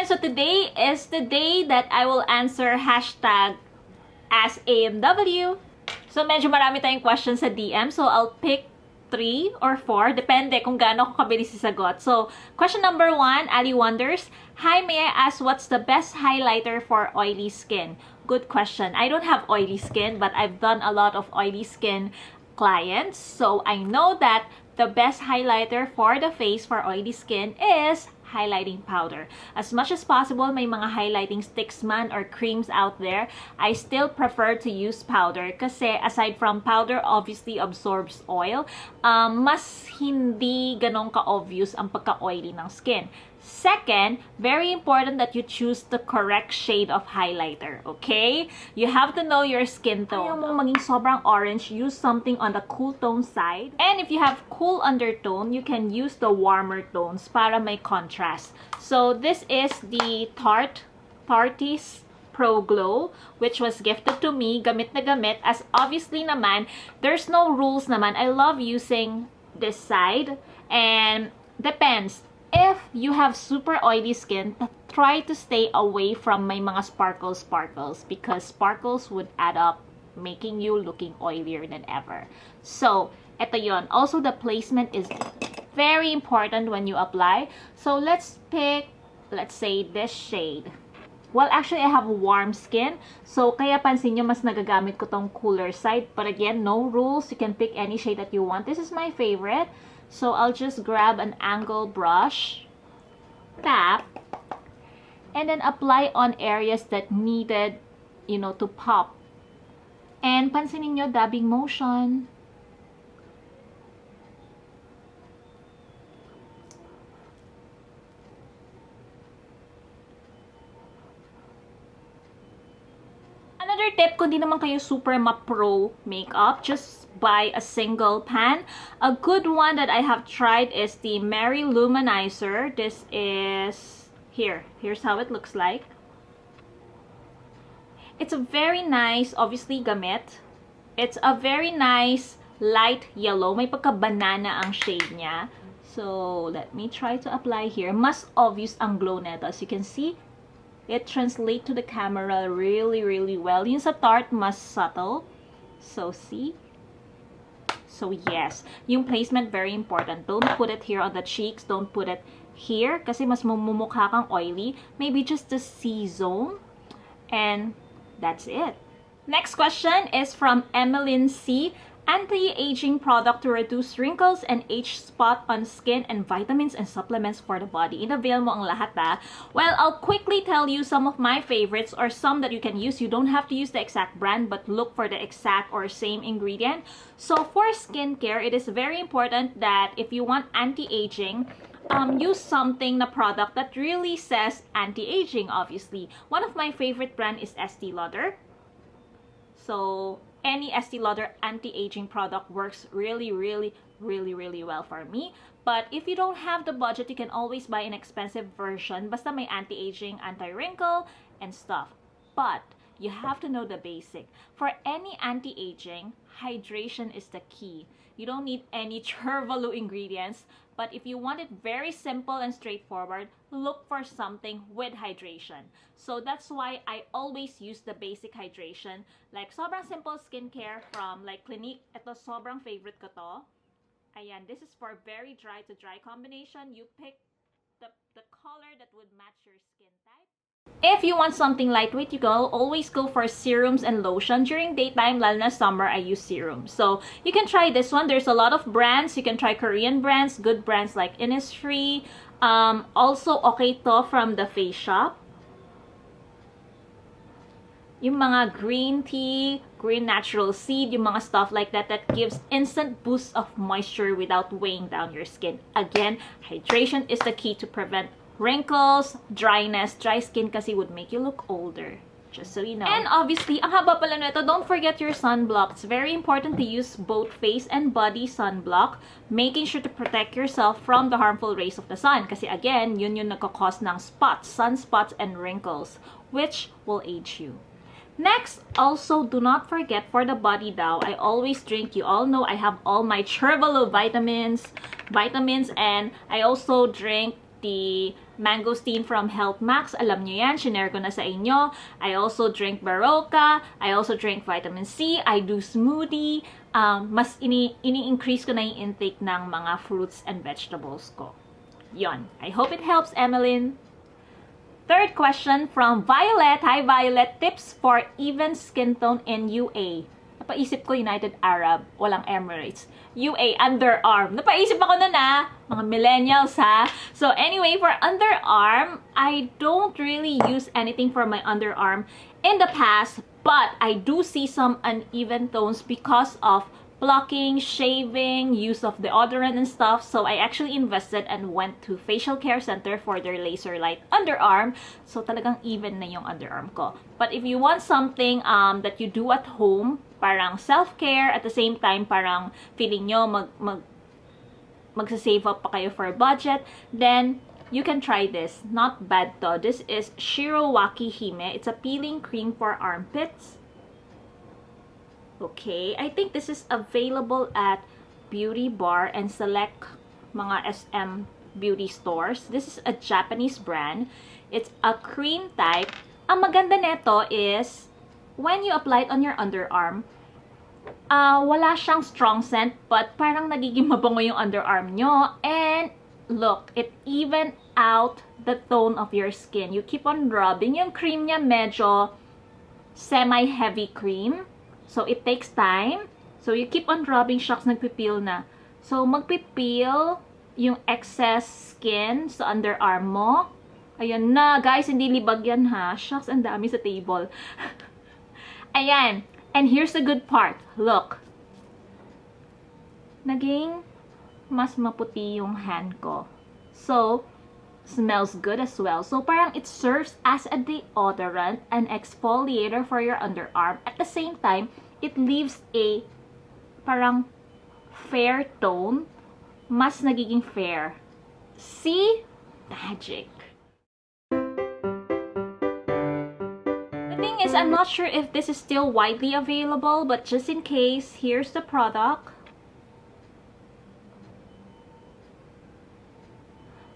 ayan, so today is the day that I will answer hashtag AskAMW. So, medyo marami tayong questions sa DM. So, I'll pick 3 or 4. Depende kung gaano ko kabilis isagot. So, question number 1, Ali wonders, hi, may I ask what's the best highlighter for oily skin? Good question. I don't have oily skin, but I've done a lot of oily skin clients. So, I know that the best highlighter for the face for oily skin is highlighting powder. As much as possible, may mga highlighting sticks man or creams out there, I still prefer to use powder kasi aside from powder obviously absorbs oil, mas hindi ganun ka-obvious ang pagka-oily ng skin. Second, very important that you choose the correct shade of highlighter, okay? You have to know your skin tone. Ayaw mong maging sobrang orange, use something on the cool tone side. And if you have cool undertone, you can use the warmer tones para may contrast. So, this is the Tarte's Pro Glow, which was gifted to me, gamit na gamit, as obviously naman, there's no rules naman. I love using this side, and depends. If you have super oily skin, try to stay away from may mga sparkles because sparkles would add up, making you looking oilier than ever. So, eto yon. Also, the placement is very important when you apply. So, let's pick, let's say, this shade. Well, actually, I have warm skin. So, kaya pansin nyo, mas nagagamit ko tong cooler side. But again, no rules. You can pick any shade that you want. This is my favorite. So, I'll just grab an angle brush, tap, and then apply on areas that needed, you know, to pop. And pansinin nyo, dabbing motion. Another tip, kung di naman kayo super ma-pro makeup, just buy a single pan. A good one that I have tried is the Mary Luminizer. This is here. Here's how it looks like. It's a very nice, obviously gamit. It's a very nice light yellow. May pagka-banana ang shade niya. So, let me try to apply here. Mas obvious ang glow nito. As you can see, it translates to the camera really, really well. Yung sa Tarte, mas subtle. So, see? So, yes. Yung placement, very important. Don't put it here on the cheeks. Don't put it here. Kasi mas mumukha kang oily. Maybe just the C-zone. And that's it. Next question is from Emmeline C. Anti-aging product to reduce wrinkles and age spot on skin and vitamins and supplements for the body. In-avail mo ang lahat ha. Well, I'll quickly tell you some of my favorites or some that you can use. You don't have to use the exact brand but look for the exact or same ingredient. So for skincare, it is very important that if you want anti-aging, use something, na product that really says anti-aging, obviously. One of my favorite brand is Estee Lauder. So, any Estee Lauder anti-aging product works really, really, really, really well for me. But if you don't have the budget, you can always buy an expensive version. Basta may anti-aging, anti-wrinkle, and stuff. But you have to know the basic. For any anti-aging, hydration is the key. You don't need any churvalu ingredients. But if you want it very simple and straightforward, look for something with hydration. So that's why I always use the basic hydration. Like sobrang simple skincare from like Clinique. Ito sobrang favorite ko to. Ayan, this is for very dry to dry combination. You pick the color that would match your skin type. If you want something lightweight, you can always go for serums and lotion. During daytime, lalo na summer, I use serums. So, you can try this one. There's a lot of brands. You can try Korean brands, good brands like Innisfree. Also, okay to from the Face Shop. Yung mga green tea, green natural seed, yung mga stuff like that that gives instant boost of moisture without weighing down your skin. Again, hydration is the key to prevent wrinkles, dryness. Dry skin kasi would make you look older. Just so you know. And obviously, ang haba pala nito, don't forget your sunblock. It's very important to use both face and body sunblock, making sure to protect yourself from the harmful rays of the sun. Kasi again, yun yung nagkakos ng spots, sunspots, and wrinkles, which will age you. Next, also, do not forget for the body daw, I always drink, you all know I have all my Churvalo vitamins, and I also drink the mangosteen from Health Max. Alam nyo yan, shinare ko na sa inyo. I also drink Baroka. I also drink vitamin C. I do smoothie. Mas ini-increase ko na yung intake ng mga fruits and vegetables ko. Yon. I hope it helps, Emeline. Third question from Violet. Hi, Violet. Tips for even skin tone in UA. Napaisip ko United Arab, walang Emirates. UA, underarm. Napaisip ako nun mga millennials So anyway, for underarm, I don't really use anything for my underarm in the past, but I do see some uneven tones because of blocking, shaving, use of deodorant and stuff. So I actually invested and went to facial care center for their laser light underarm. So talagang even na yung underarm ko. But if you want something that you do at home, parang self-care, at the same time parang feeling nyo magsasave up pa kayo for a budget, then you can try this. Not bad to. This is Shirowaki Hime. It's a peeling cream for armpits. Okay, I think this is available at Beauty Bar and select mga SM beauty stores. This is a Japanese brand. It's a cream type. Ang maganda nito is when you apply it on your underarm, wala siyang strong scent, but parang nagiging mabango yung underarm nyo. And look, it even out the tone of your skin. You keep on rubbing. Yung cream niya medyo semi-heavy cream. So, it takes time. So, you keep on rubbing. Shucks, nagpipeel na. So, magpipeel yung excess skin sa underarm mo. Ayan na. Guys, hindi libag yan ha. Shucks, ang dami sa table. Ayan. And here's the good part. Look. Naging mas maputi yung hand ko. So, smells good as well. So, parang it serves as a deodorant and exfoliator for your underarm. At the same time, it leaves a parang fair tone. Mas nagiging fair. See? Magic. The thing is, I'm not sure if this is still widely available, but just in case, here's the product.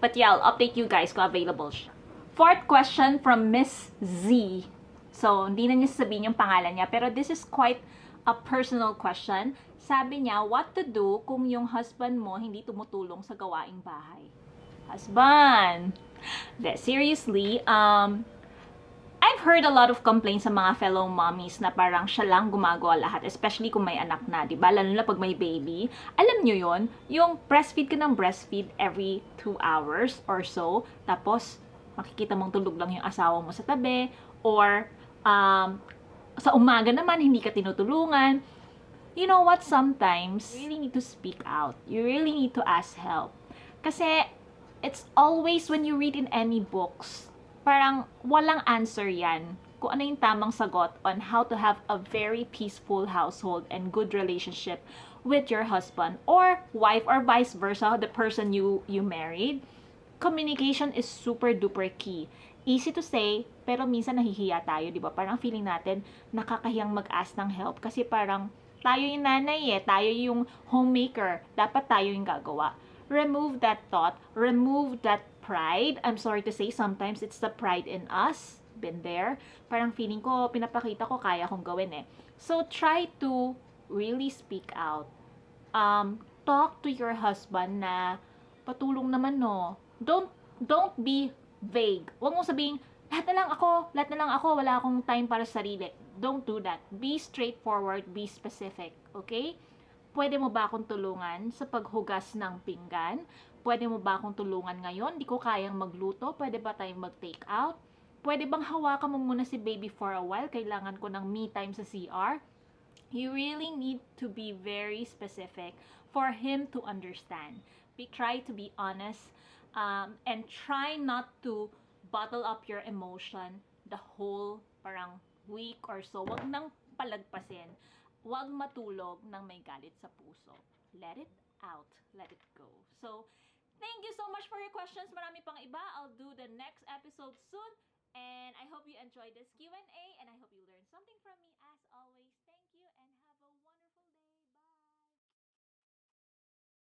But yeah, I'll update you guys kung available siya. Fourth question from Miss Z. So, hindi na niya sasabihin yung pangalan niya, pero this is quite a personal question. Sabi niya, what to do kung yung husband mo hindi tumutulong sa gawaing bahay? Husband! Seriously, I've heard a lot of complaints sa mga fellow mommies na parang siya lang gumagawa lahat, especially kung may anak na, di ba? Lalo na pag may baby. Alam nyo yon, yung breastfeed ka ng breastfeed every 2 hours or so, tapos makikita mong tulog lang yung asawa mo sa tabi, or sa umaga naman, hindi ka tinutulungan. You know what? Sometimes, you really need to speak out. You really need to ask help. Kasi, it's always when you read in any books, parang walang answer yan kung ano yung tamang sagot on how to have a very peaceful household and good relationship with your husband or wife or vice versa, the person you married. Communication is super duper key. Easy to say, pero minsan nahihiya tayo, di ba? Parang feeling natin nakakahiyang mag-ask ng help kasi parang tayo yung nanay tayo yung homemaker, dapat tayo yung gagawa. Remove that thought, remove that pride. I'm sorry to say, sometimes it's the pride in us. Been there. Parang feeling ko, pinapakita ko, kaya kong gawin So, try to really speak out. Talk to your husband na, patulong naman no. Don't be vague. Huwag mong sabihin, lahat na lang ako, wala akong time para sa sarili. Don't do that. Be straightforward, be specific. Okay? Pwede mo ba akong tulungan sa paghugas ng pinggan? Pwede mo ba akong tulungan ngayon? Di ko kayang magluto. Pwede ba tayong mag-take out? Pwede bang hawakan mo muna si baby for a while? Kailangan ko ng me time sa CR. You really need to be very specific for him to understand. Try to be honest and try not to bottle up your emotion the whole parang week or so. Wag nang palagpasin. Huwag matulog ng may galit sa puso. Let it out. Let it go. So, thank you so much for your questions. Marami pang iba. I'll do the next episode soon. And I hope you enjoyed this Q&A and I hope you learned something from me.